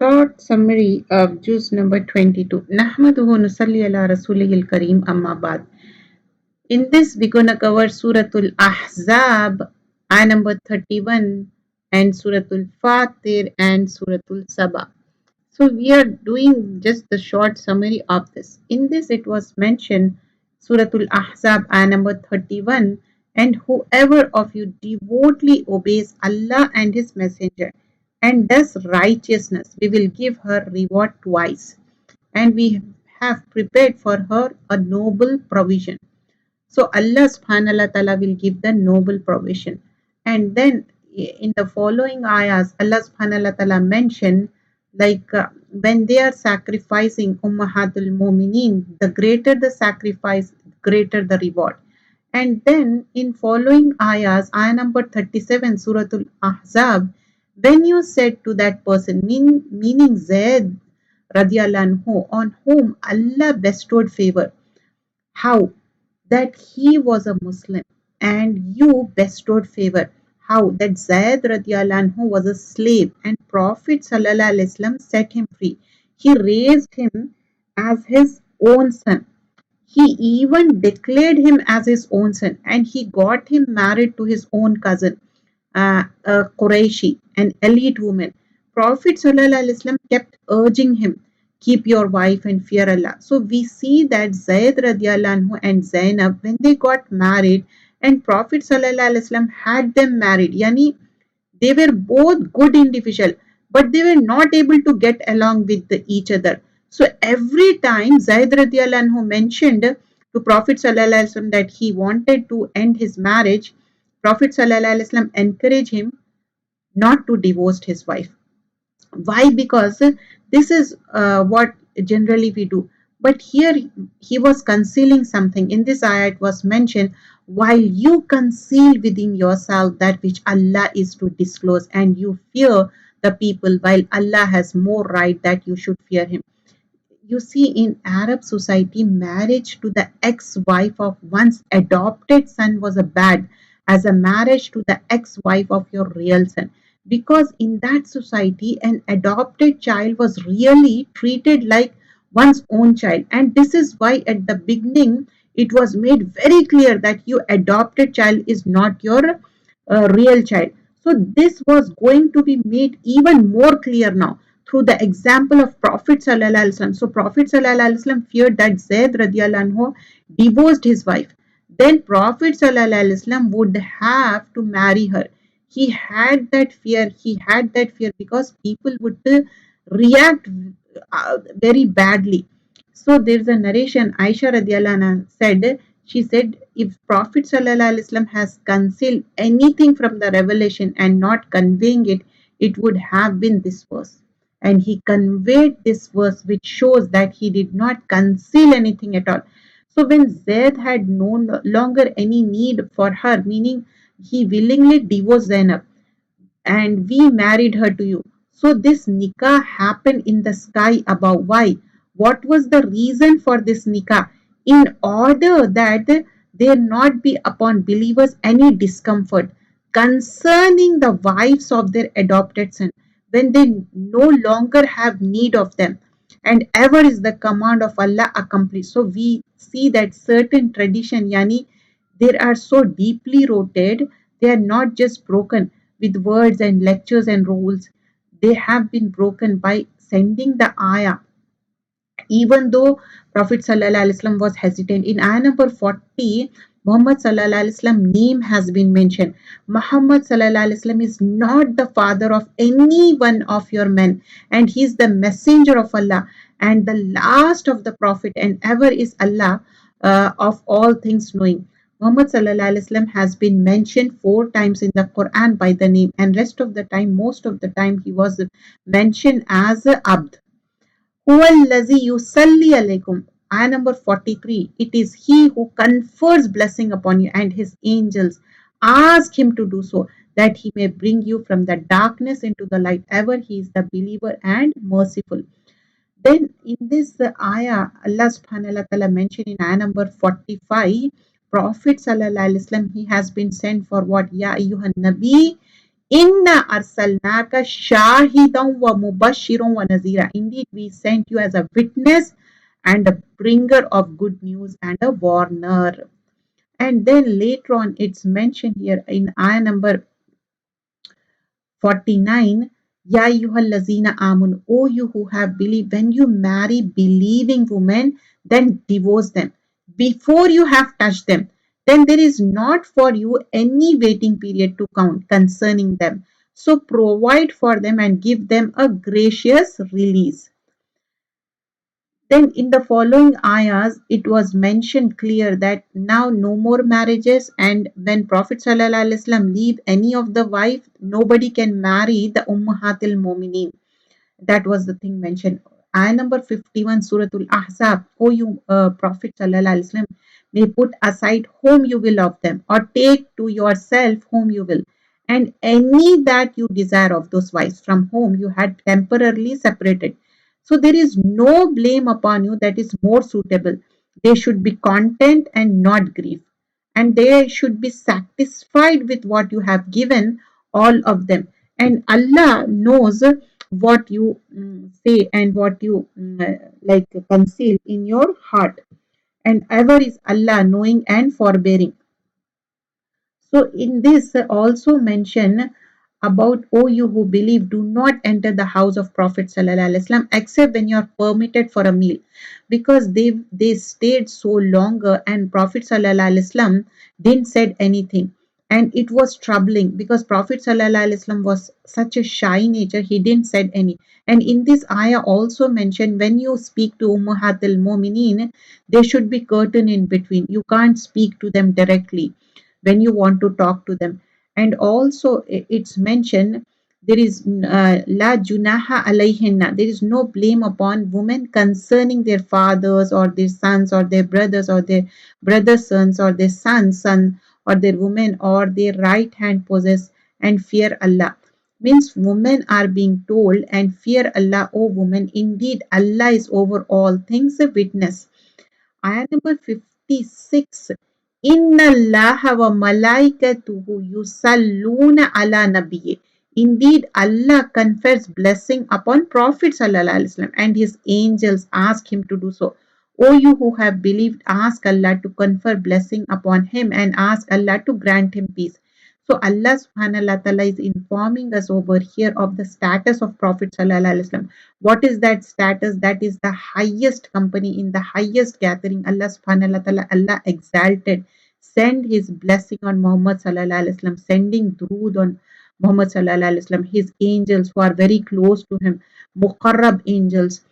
Short summary of juz number 22. Nahmaduhu nusalli ala rasulihil kareem amma ba'd. In this, we're going to cover Suratul Ahzab, ayah number 31, and Suratul Fatir and Suratul Saba. So we are doing just the short summary of this. In this, it was mentioned Suratul Ahzab, ayah number 31, and whoever of you devotedly obeys Allah and His Messenger and does righteousness, we will give her reward twice, and we have prepared for her a noble provision. So Allah subhanahu wa ta'ala will give the noble provision. And then in the following ayahs, Allah subhanahu wa ta'ala mentioned when they are sacrificing Ummahatul Mumineen, the greater the sacrifice, greater the reward. And then in following ayahs, ayah number 37, Suratul Ahzab, when you said to that person, meaning Zaid radiallahu anhu, on whom Allah bestowed favor, how? That he was a Muslim and you bestowed favor. How? That Zayd radiallahu anhu was a slave and Prophet sallallahu alaihi wasallam set him free. He raised him as his own son. He even declared him as his own son and he got him married to his own cousin, a Quraishi, an elite woman. Prophet ﷺ kept urging him, keep your wife and fear Allah. So we see that Zayd radiallahu anhu and Zainab, when they got married, and Prophet ﷺ had them married, yani they were both good individual, but they were not able to get along with each other. So every time Zaid radiallahu anhu mentioned to Prophet sallallahu alaihi wasallam that he wanted to end his marriage, Prophet sallallahu alaihi wasallam encouraged him not to divorce his wife. Why? Because this is what generally we do. But here he was concealing something. In this ayah, it was mentioned, while you conceal within yourself that which Allah is to disclose, and you fear the people, while Allah has more right that you should fear Him. You see, in Arab society, marriage to the ex-wife of one's adopted son was a bad as a marriage to the ex-wife of your real son. Because in that society, an adopted child was really treated like one's own child. And this is why at the beginning, it was made very clear that your adopted child is not your real child. So this was going to be made even more clear now through the example of Prophet Sallallahu Alaihi Wasallam. So Prophet Sallallahu Alaihi Wasallam feared that Zaid radiallahu anhu divorced his wife. Then Prophet Sallallahu Alaihi Wasallam would have to marry her. He had that fear. He had that fear because people would react very badly. So there's a narration. Aisha radiallahu anha said, she said, if Prophet sallallahu alaihi wasallam has concealed anything from the revelation and not conveying it, it would have been this verse. And he conveyed this verse, which shows that he did not conceal anything at all. So when Zaid had no longer any need for her, meaning he willingly divorced Zainab, and we married her to you. So this nikah happened in the sky above. Why? What was the reason for this nikah? In order that there not be upon believers any discomfort concerning the wives of their adopted son when they no longer have need of them, and ever is the command of Allah accomplished. So we see that certain tradition, yani they are so deeply rooted, they are not just broken with words and lectures and rules. They have been broken by sending the ayah. Even though Prophet Sallallahu Alaihi Wasallam was hesitant, in ayah number 40, Muhammad Sallallahu Alaihi Wasallam name has been mentioned. Muhammad Sallallahu Alaihi Wasallam is not the father of any one of your men, and he is the messenger of Allah and the last of the prophet, and ever is Allah of all things knowing. Muhammad Sallallahu Alaihi Wasallam has been mentioned 4 times in the Quran by the name, and rest of the time, most of the time, he was mentioned as Abd. Huwallazi yusalli alaykum. Ayah number 43. It is He who confers blessing upon you, and His angels ask Him to do so, that He may bring you from the darkness into the light. Ever He is the believer and merciful. Then in this ayah, Allah subhanahu wa ta'ala mentioned in ayah number 45, Prophet sallallahu alaihi wasallam, he has been sent for what? Ya ayyuhan nabi, Inna arsalnaka shahidan wa mubashiran wa nazira. Indeed, we sent you as a witness and a bringer of good news and a warner. And then later on, it's mentioned here in ayah number 49. Ya ayyuhallazina amun, O you who have believed, when you marry believing women, then divorce them. Before you have touched them, then there is not for you any waiting period to count concerning them. So provide for them and give them a gracious release. Then in the following ayahs, it was mentioned clear that now no more marriages, and when Prophet ﷺ leave any of the wife, nobody can marry the Ummahatil Mumineen. That was the thing mentioned. Ayah number 51, Suratul Ahzab. O you Prophet ﷺ, may put aside whom you will of them, or take to yourself whom you will, and any that you desire of those wives from whom you had temporarily separated. So there is no blame upon you that is more suitable. They should be content and not grief. And they should be satisfied with what you have given all of them. And Allah knows what you say and what you like conceal in your heart. And ever is Allah knowing and forbearing. So in this also mention about, O you who believe, do not enter the house of Prophet Sallallahu Alaihi Wasallam except when you are permitted for a meal, because they stayed so longer and Prophet Sallallahu Alaihi Wasallam didn't said anything. And it was troubling because Prophet Sallallahu Alaihi Wasallam was such a shy nature, he didn't said any. And in this ayah also mentioned, when you speak to Ummahatil Mumineen, there should be curtain in between. You can't speak to them directly when you want to talk to them. And also it's mentioned there is la junaha alayhinna, there is no blame upon women concerning their fathers or their sons or their brothers or their brothers sons or their sons son or their women or their right hand possess, and fear Allah. Means women are being told, and fear Allah, O woman, indeed Allah is over all things a witness. Ayah number 56. Inna Allah wa malaikatuhu yusalluna ala nabiyyi. Indeed, Allah confers blessing upon Prophet sallallahu alaihi wasallam, and his angels ask him to do so. O you who have believed, ask Allah to confer blessing upon him and ask Allah to grant him peace. So Allah subhanahu wa ta'ala is informing us over here of the status of Prophet sallallahu alaihi wasallam. What is that status? That is the highest company in the highest gathering. Allah subhanahu wa ta'ala, Allah exalted, send his blessing on Muhammad sallallahu alaihi wasallam, sending durood on Muhammad sallallahu alaihi wasallam, his angels who are very close to him, muqarrab angels.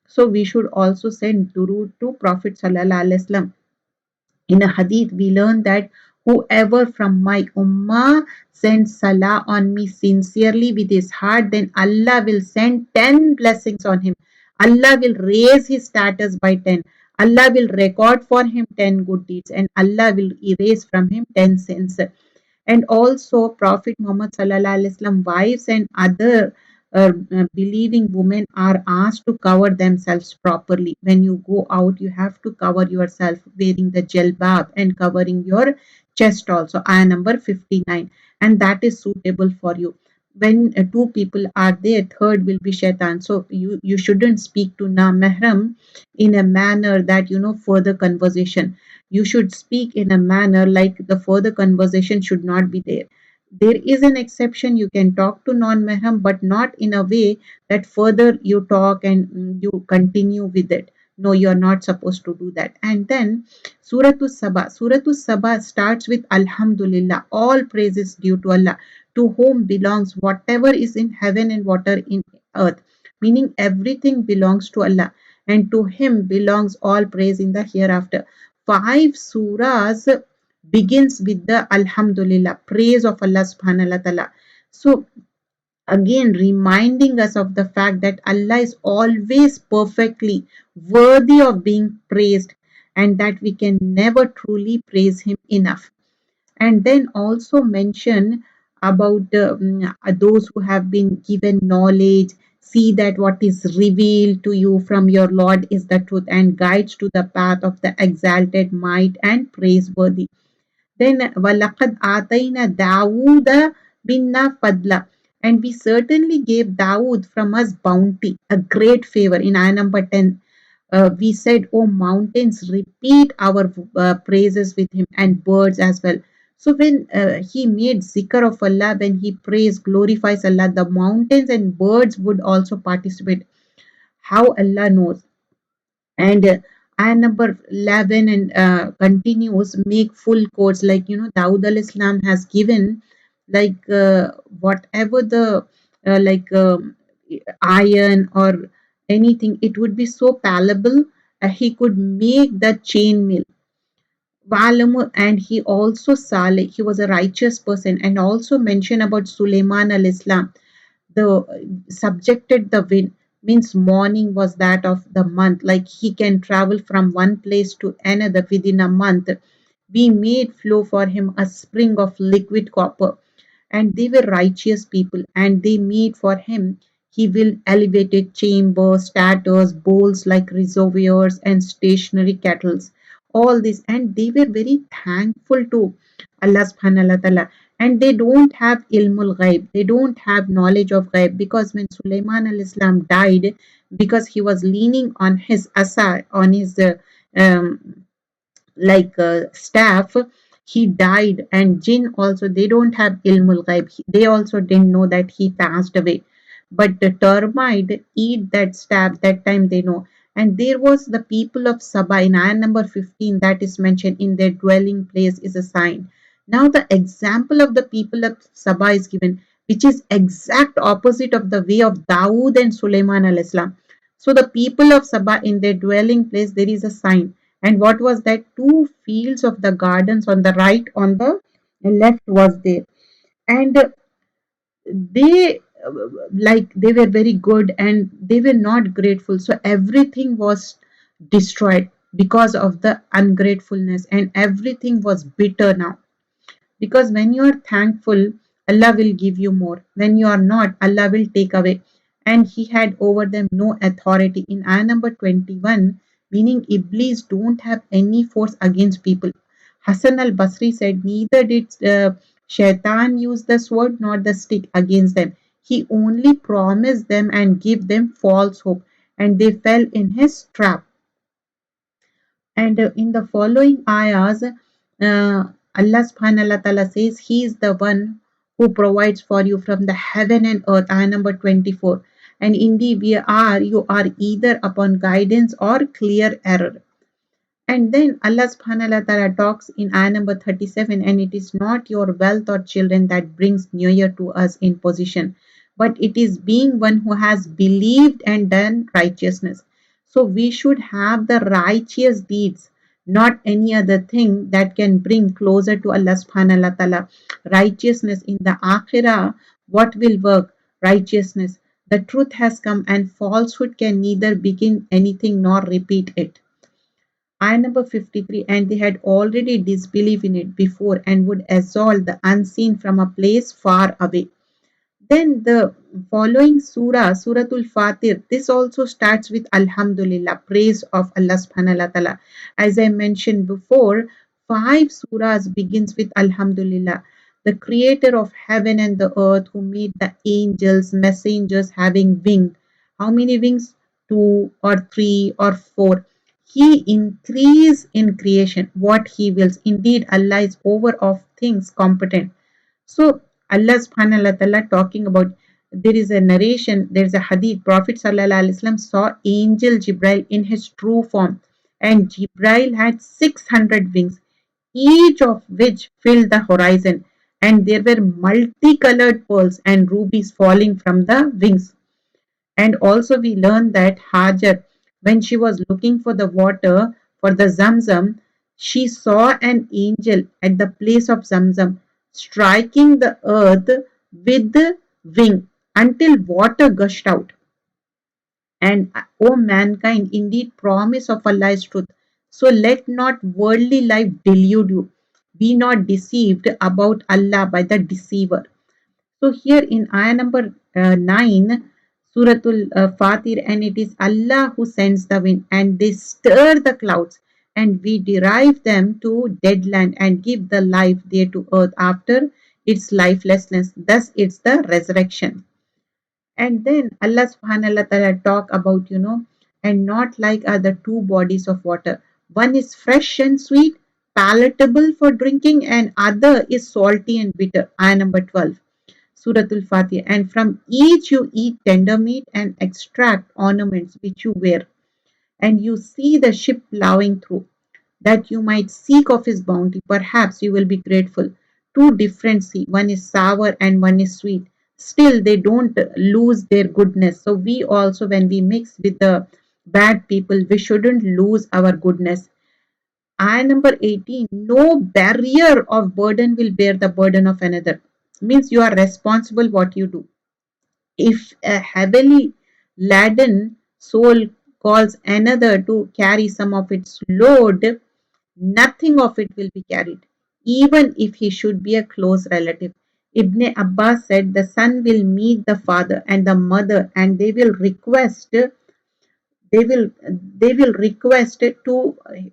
So we should also send durood to Prophet sallallahu alaihi wasallam. In a hadith, we learn that whoever from my ummah sends salah on me sincerely with his heart, then Allah will send 10 blessings on him. Allah will raise his status by 10. Allah will record for him 10 good deeds, and Allah will erase from him 10 sins. And also Prophet Muhammad sallallahu alaihi wasallam wives and other believing women are asked to cover themselves properly. When you go out, you have to cover yourself wearing the jilbab and covering your chest also. Ayah number 59, and that is suitable for you. When two people are there, third will be shaitan. So you shouldn't speak to na mahram in a manner that further conversation. You should speak in a manner like the further conversation should not be there. There is an exception, you can talk to non-mahram, but not in a way that further you talk and you continue with it. No, you are not supposed to do that. And then Suratul Sabah starts with Alhamdulillah, all praises due to Allah, to whom belongs whatever is in heaven and water in earth, meaning everything belongs to Allah, and to him belongs all praise in the hereafter. Five surahs begins with the Alhamdulillah, praise of Allah subhanahu wa ta'ala. So again reminding us of the fact that Allah is always perfectly worthy of being praised, and that we can never truly praise him enough. And then also mention about those who have been given knowledge. See that what is revealed to you from your Lord is the truth and guides to the path of the exalted might and praiseworthy. Then وَلَقَدْ آتَيْنَا دَاوُودَ minna fadla. And we certainly gave Dawood from us bounty, a great favor. In ayah number 10, we said, "Oh, mountains, repeat our praises with him, and birds as well." So, when he made zikr of Allah, when he prays, glorifies Allah, the mountains and birds would also participate. How Allah knows. And ayah number 11 and continues, make full quotes, like, Dawood al Islam has given, like, whatever the like iron or anything, it would be so palatable. He could make the chain mill. Walamu, and he also Saleh, he was a righteous person, and also mention about Sulaiman al Islam, the subjected the wind, means morning was that of the month, like he can travel from one place to another within a month. We made flow for him a spring of liquid copper, and they were righteous people, and they made for him, he will elevated chambers, status, bowls like reservoirs, and stationary kettles, all this. And they were very thankful to Allah subhanahu wa ta'ala. And they don't have ilmul ghaib, they don't have knowledge of ghaib, because when Sulaiman al Islam died, because he was leaning on his asa, on his um, like staff, he died. And jinn also, they don't have ilmul ghaib, they also didn't know that he passed away. But the termite eat that staff, that time they know. And there was the people of Saba in ayah number 15, that is mentioned, in their dwelling place is a sign. Now the example of the people of Saba is given, which is exact opposite of the way of Dawood and Sulaiman al Islam. So the people of Saba, in their dwelling place there is a sign. And what was that? Two fields of the gardens, on the right, on the left was there. And they like, they were very good, and they were not grateful, so everything was destroyed because of the ungratefulness, and everything was bitter now. Because when you are thankful, Allah will give you more. When you are not, Allah will take away. And he had over them no authority. In ayah number 21, meaning Iblis don't have any force against people. Hassan al Basri said, neither did Shaitan use the sword nor the stick against them. He only promised them and gave them false hope, and they fell in his trap. And in the following ayahs, Allah subhanahu wa ta'ala says, He is the one who provides for you from the heaven and earth. Ayah number 24. And indeed, you are either upon guidance or clear error. And then Allah subhanahu wa ta'ala talks in ayah number 37, and it is not your wealth or children that brings near to us in position, but it is being one who has believed and done righteousness. So we should have the righteous deeds, not any other thing that can bring closer to Allah subhanahu wa ta'ala. Righteousness in the akhirah, what will work? Righteousness. The truth has come, and falsehood can neither begin anything nor repeat it. Ayah number 53, and they had already disbelieved in it before, and would assault the unseen from a place far away. Then the following surah, Suratul Fatir, this also starts with Alhamdulillah, praise of Allah subhanahu wa ta'ala. As I mentioned before, 5 surahs begins with Alhamdulillah, the creator of heaven and the earth, who made the angels, messengers having wings. How many wings? Two or three or four. He increase in creation what he wills. Indeed, Allah is over of things competent. So Allah subhanahu wa ta'ala talking about, there is a narration, there is a hadith, Prophet sallallahu alaihi wasallam saw angel Jibril in his true form, and Jibril had 600 wings, each of which filled the horizon, and there were multicolored pearls and rubies falling from the wings. And also we learn that Hajar, when she was looking for the water for the Zamzam, she saw an angel at the place of Zamzam striking the earth with the wing until water gushed out. And O mankind, indeed promise of Allah is truth. So let not worldly life delude you. Be not deceived about Allah by the deceiver. So here in ayah number 9, Suratul Fatir, and it is Allah who sends the wind, and they stir the clouds, and we derive them to dead land, and give the life there to earth after its lifelessness. Thus, it's the resurrection. And then Allah subhanahu wa ta'ala talk about, and not like other two bodies of water. One is fresh and sweet, palatable for drinking, and other is salty and bitter. Ayah number 12. Suratul Fatih. And from each you eat tender meat and extract ornaments which you wear. And you see the ship plowing through, that you might seek of his bounty. Perhaps you will be grateful. Two different sea, one is sour and one is sweet. Still, they don't lose their goodness. So, we also, when we mix with the bad people, we shouldn't lose our goodness. And number 18, no barrier of burden will bear the burden of another. Means you are responsible what you do. If a heavily laden soul calls another to carry some of its load, nothing of it will be carried, even if he should be a close relative. Ibn Abbas said the son will meet the father and the mother, and they will request to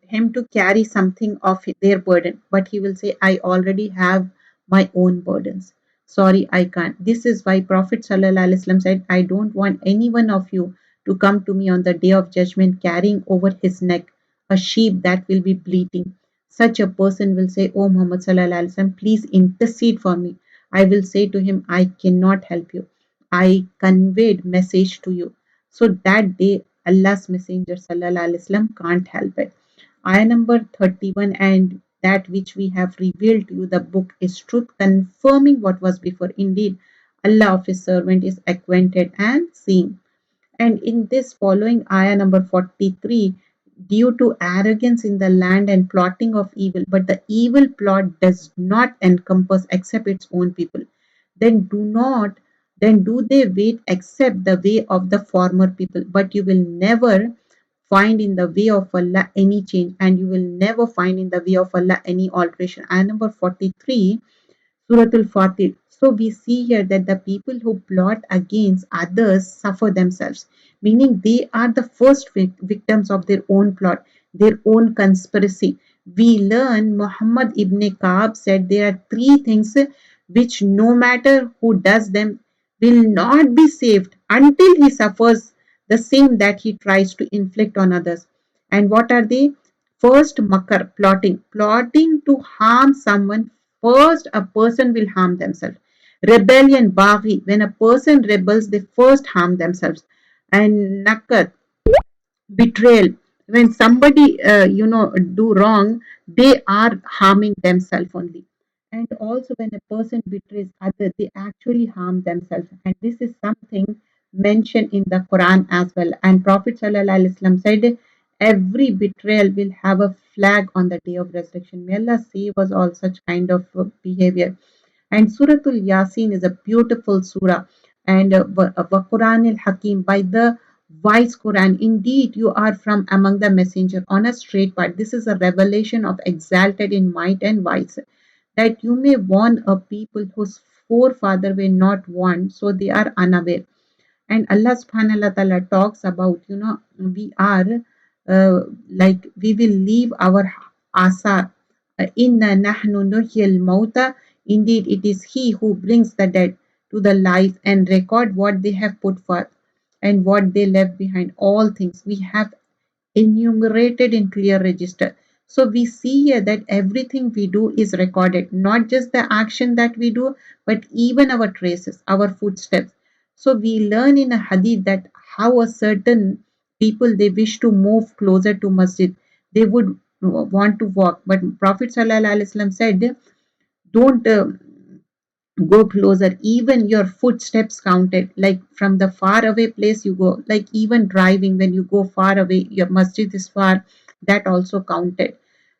him to carry something of their burden, but he will say, I already have my own burdens. Sorry, I can't. This is why Prophet sallallahu alaihi wasallam said, I don't want any one of you to come to me on the day of judgment carrying over his neck a sheep that will be bleating. Such a person will say, oh Muhammad sallallahu alaihi wasallam, please intercede for me. I will say to him, I cannot help you. I conveyed message to you. So that day, Allah's Messenger sallallahu alaihi wasallam can't help it. Ayah number 31, and that which we have revealed to you, the book is truth, confirming what was before. Indeed, Allah of His servant is acquainted and seeing. And in this following ayah number 43, due to arrogance in the land and plotting of evil, but the evil plot does not encompass except its own people, then do they wait except the way of the former people, but you will never find in the way of Allah any change, and you will never find in the way of Allah any alteration. Ayah number 43, Suratul Fatir. So we see here that the people who plot against others suffer themselves, meaning they are the first victims of their own plot, their own conspiracy. We learn Muhammad ibn Ka'ab said there are three things which no matter who does them will not be saved until he suffers the same that he tries to inflict on others. And what are they? First, makar, plotting to harm someone. First, a person will harm themselves. Rebellion, baghi, when a person rebels, they first harm themselves. And nakat, betrayal, when somebody do wrong, they are harming themselves only. And also when a person betrays others, they actually harm themselves, and this is something mentioned in the Quran as well. And Prophet sallallahu alaihi wasallam said every betrayal will have a flag on the day of resurrection. May Allah save us all such kind of behavior. And Suratul Yasin is a beautiful surah, and Quran al Hakim, by the wise Quran. Indeed, you are from among the messenger on a straight path. This is a revelation of exalted in might and wise, that you may warn a people whose forefathers were not warned, so they are unaware. And Allah subhanahu wa ta'ala talks about, we are like we will leave our asar. Inna nahnu nuhyil mauta. Indeed, it is He who brings the dead to the life and record what they have put forth and what they left behind. All things we have enumerated in clear register. So we see here that everything we do is recorded, not just the action that we do, but even our traces, our footsteps. So we learn in a hadith that how a certain people they wish to move closer to masjid, they would want to walk, but Prophet sallallahu alaihi wasallam said, don't go closer. Even your footsteps counted, like from the far away place you go, like even driving, when you go far away, your masjid is far, that also counted.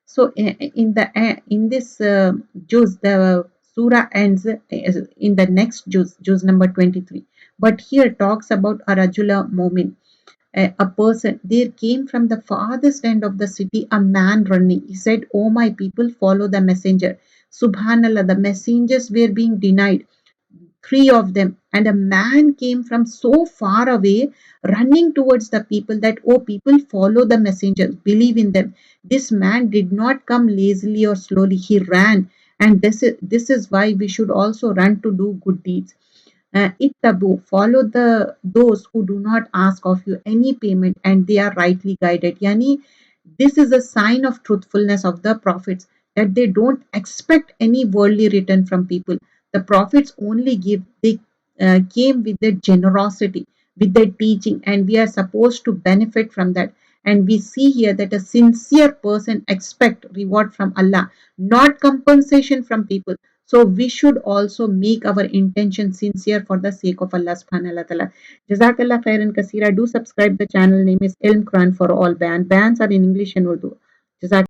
So in this juz, the surah ends in the next juz number 23, but here talks about a rajula mu'min, a person. There came from the farthest end of the city a man running. He said, oh my people, follow the messenger. Subhanallah, the messengers were being denied, three of them, and a man came from so far away running towards the people, that, oh people, follow the messengers, believe in them. This man did not come lazily or slowly, he ran, And this is why we should also run to do good deeds. Ittabu, follow those who do not ask of you any payment and they are rightly guided. Yani, this is a sign of truthfulness of the prophets, that they don't expect any worldly return from people. The prophets only give, they came with their generosity, with their teaching, and we are supposed to benefit from that. And we see here that a sincere person expect reward from Allah, not compensation from people. So we should also make our intention sincere for the sake of Allah subhanahu wa ta'ala. Jazakallah khairan kasira. Do subscribe the channel. Name is Ilm Quran for All. Bans are in English and Urdu. Jazak